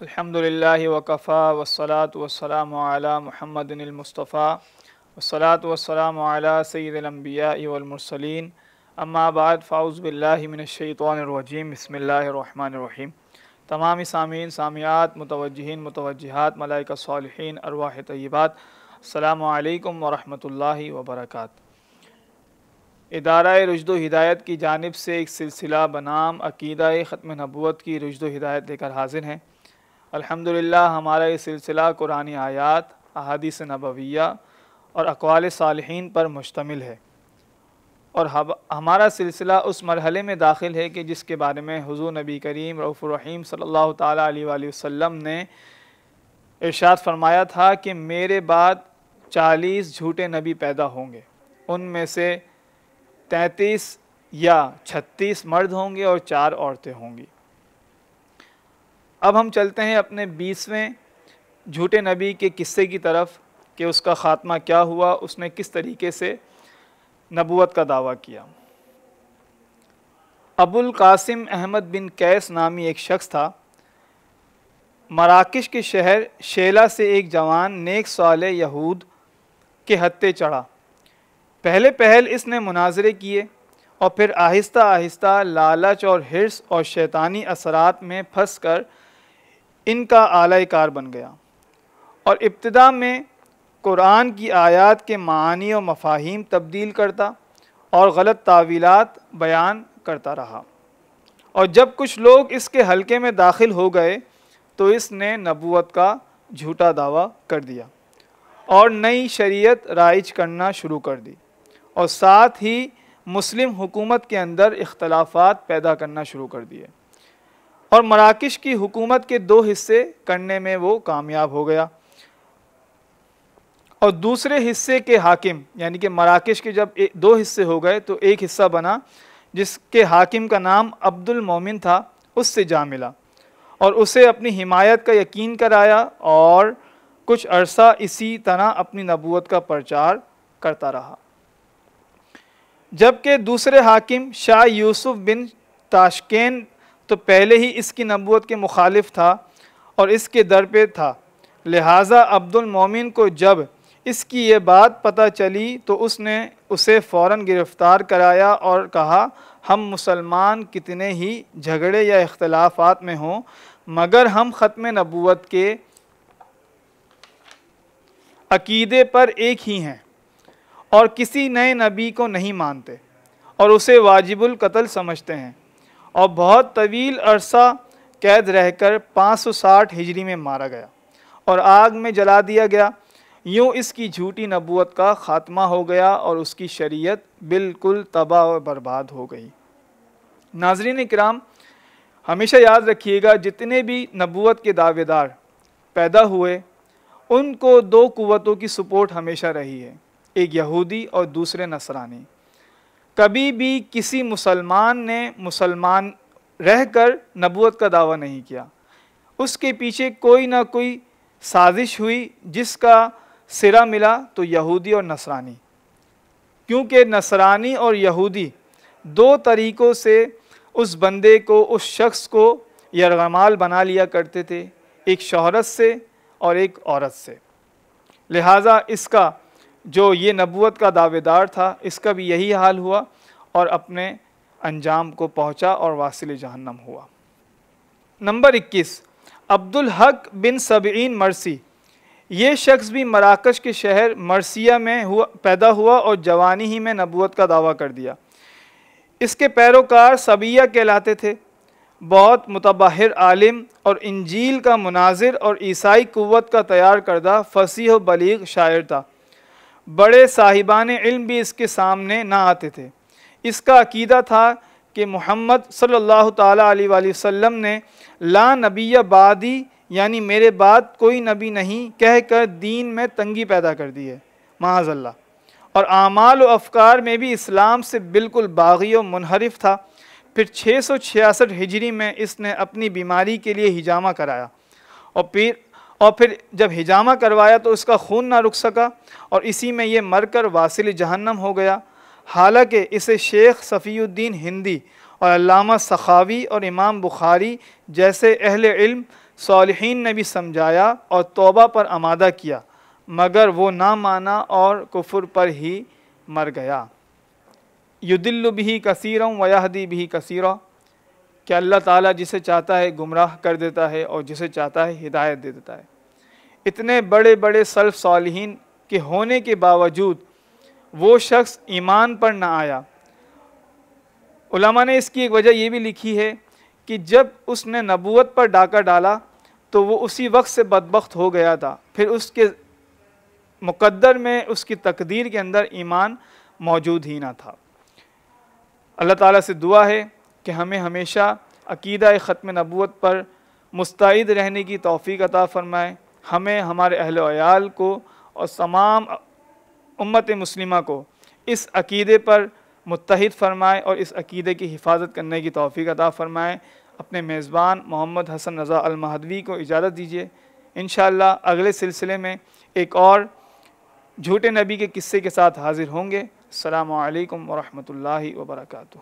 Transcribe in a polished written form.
الحمدللہ وکفا والصلاة والسلام علی محمد المصطفیٰ والصلاة والسلام علی سید الانبیاء والمرسلین اما بعد فاعوذ باللہ من الشیطان الرجیم بسم اللہ الرحمن الرحیم۔ تمام سامعین سامعات متوجہین متوجہات ملائکہ صالحین ارواح طیبات السلام علیکم ورحمۃ اللہ وبرکاتہ۔ ادارہ رشد و ہدایت کی جانب سے ایک سلسلہ بنام عقیدہ ختم نبوت کی رشد و ہدایت لے کر حاضر ہیں۔ الحمدللہ ہمارا یہ سلسلہ قرآنی آیات، احادیث نبویہ اور اقوال صالحین پر مشتمل ہے، اور ہمارا سلسلہ اس مرحلے میں داخل ہے کہ جس کے بارے میں حضور نبی کریم رؤوف الرحیم صلی اللہ تعالیٰ علیہ وآلہ وسلم نے ارشاد فرمایا تھا کہ میرے بعد 40 جھوٹے نبی پیدا ہوں گے، ان میں سے 33 یا 36 مرد ہوں گے اور 4 عورتیں ہوں گی۔ اب ہم چلتے ہیں اپنے 20ویں جھوٹے نبی کے قصے کی طرف کہ اس کا خاتمہ کیا ہوا، اس نے کس طریقے سے نبوت کا دعویٰ کیا۔ ابو القاسم احمد بن قیس نامی ایک شخص تھا۔ مراکش کے شہر شیلا سے ایک جوان نیک صالح یہود کے ہتھے چڑھا۔ پہل اس نے مناظرے کیے اور پھر آہستہ آہستہ لالچ اور حرص اور شیطانی اثرات میں پھنس کر ان کا آلہ کار بن گیا، اور ابتدا میں قرآن کی آیات کے معانی و مفاہیم تبدیل کرتا اور غلط تعویلات بیان کرتا رہا، اور جب کچھ لوگ اس کے حلقے میں داخل ہو گئے تو اس نے نبوت کا جھوٹا دعویٰ کر دیا اور نئی شریعت رائج کرنا شروع کر دی، اور ساتھ ہی مسلم حکومت کے اندر اختلافات پیدا کرنا شروع کر دیے، اور مراکش کی حکومت کے 2 حصے کرنے میں وہ کامیاب ہو گیا، اور دوسرے حصے کے حاکم یعنی کہ مراکش کے جب 2 حصے ہو گئے تو ایک حصہ بنا جس کے حاکم کا نام عبد المومن تھا، اس سے جا ملا اور اسے اپنی حمایت کا یقین کرایا، اور کچھ عرصہ اسی طرح اپنی نبوت کا پرچار کرتا رہا، جبکہ دوسرے حاکم شاہ یوسف بن تاشکین تو پہلے ہی اس کی نبوت کے مخالف تھا اور اس کے در پہ تھا، لہٰذا عبد المومن کو جب اس کی یہ بات پتہ چلی تو اس نے اسے فوراً گرفتار کرایا اور کہا، ہم مسلمان کتنے ہی جھگڑے یا اختلافات میں ہوں مگر ہم ختم نبوت کے عقیدے پر ایک ہی ہیں اور کسی نئے نبی کو نہیں مانتے اور اسے واجب القتل سمجھتے ہیں، اور بہت طویل عرصہ قید رہ کر 560 ہجری میں مارا گیا اور آگ میں جلا دیا گیا۔ یوں اس کی جھوٹی نبوت کا خاتمہ ہو گیا اور اس کی شریعت بالکل تباہ و برباد ہو گئی۔ ناظرین کرام، ہمیشہ یاد رکھیے گا جتنے بھی نبوت کے دعوے دار پیدا ہوئے ان کو 2 قوتوں کی سپورٹ ہمیشہ رہی ہے، ایک یہودی اور دوسرے نصرانی۔ کبھی بھی کسی مسلمان نے مسلمان رہ کر نبوت کا دعویٰ نہیں کیا، اس کے پیچھے کوئی نہ کوئی سازش ہوئی جس کا سرا ملا تو یہودی اور نصرانی، کیونکہ نصرانی اور یہودی 2 طریقوں سے اس بندے کو اس شخص کو یرغمال بنا لیا کرتے تھے، ایک شہرت سے اور ایک عورت سے، لہٰذا اس کا جو یہ نبوت کا دعوے دار تھا اس کا بھی یہی حال ہوا اور اپنے انجام کو پہنچا اور واصل جہنم ہوا۔ نمبر 21، عبد الحق بن سبعین مرسی۔ یہ شخص بھی مراکش کے شہر مرسیہ میں پیدا ہوا اور جوانی ہی میں نبوت کا دعویٰ کر دیا۔ اس کے پیروکار سبیہ کہلاتے تھے، بہت متبحر عالم اور انجیل کا مناظر اور عیسائی قوت کا تیار کردہ فصیح و بلیغ شاعر تھا۔ بڑے صاحبان علم بھی اس کے سامنے نہ آتے تھے۔ اس کا عقیدہ تھا کہ محمد صلی اللہ تعالیٰ علیہ وآلہ وسلم نے لا نبی بعدی یعنی میرے بعد کوئی نبی نہیں کہہ کر دین میں تنگی پیدا کر دی ہے، معاذ اللہ، اور اعمال و افکار میں بھی اسلام سے بالکل باغی و منحرف تھا۔ پھر 666 ہجری میں اس نے اپنی بیماری کے لیے حجامہ کرایا، اور پھر جب حجامہ کروایا تو اس کا خون نہ رک سکا اور اسی میں یہ مر کر واصل جہنم ہو گیا، حالانکہ اسے شیخ صفی الدین ہندی اور علامہ سخاوی اور امام بخاری جیسے اہل علم صالحین نے بھی سمجھایا اور توبہ پر آمادہ کیا، مگر وہ نہ مانا اور کفر پر ہی مر گیا۔ یضل بہ کثیرا ویہدی بہ کثیرا، کہ اللہ تعالیٰ جسے چاہتا ہے گمراہ کر دیتا ہے اور جسے چاہتا ہے ہدایت دے دیتا ہے۔ اتنے بڑے بڑے سلف صالحین کے ہونے کے باوجود وہ شخص ایمان پر نہ آیا۔ علماء نے اس کی ایک وجہ یہ بھی لکھی ہے کہ جب اس نے نبوت پر ڈاکہ ڈالا تو وہ اسی وقت سے بدبخت ہو گیا تھا، پھر اس کے مقدر میں، اس کی تقدیر کے اندر ایمان موجود ہی نہ تھا۔ اللہ تعالیٰ سے دعا ہے کہ ہمیں ہمیشہ عقیدہ ختم نبوت پر مستعد رہنے کی توفیق عطا فرمائے، ہمیں، ہمارے اہل و عیال کو اور تمام امت مسلمہ کو اس عقیدے پر متحد فرمائے اور اس عقیدے کی حفاظت کرنے کی توفیق عطا فرمائے۔ اپنے میزبان محمد حسن رضا المہدوی کو اجازت دیجیے، انشاءاللہ اگلے سلسلے میں ایک اور جھوٹے نبی کے قصے کے ساتھ حاضر ہوں گے۔ السلام علیکم ورحمۃ اللہ وبرکاتہ۔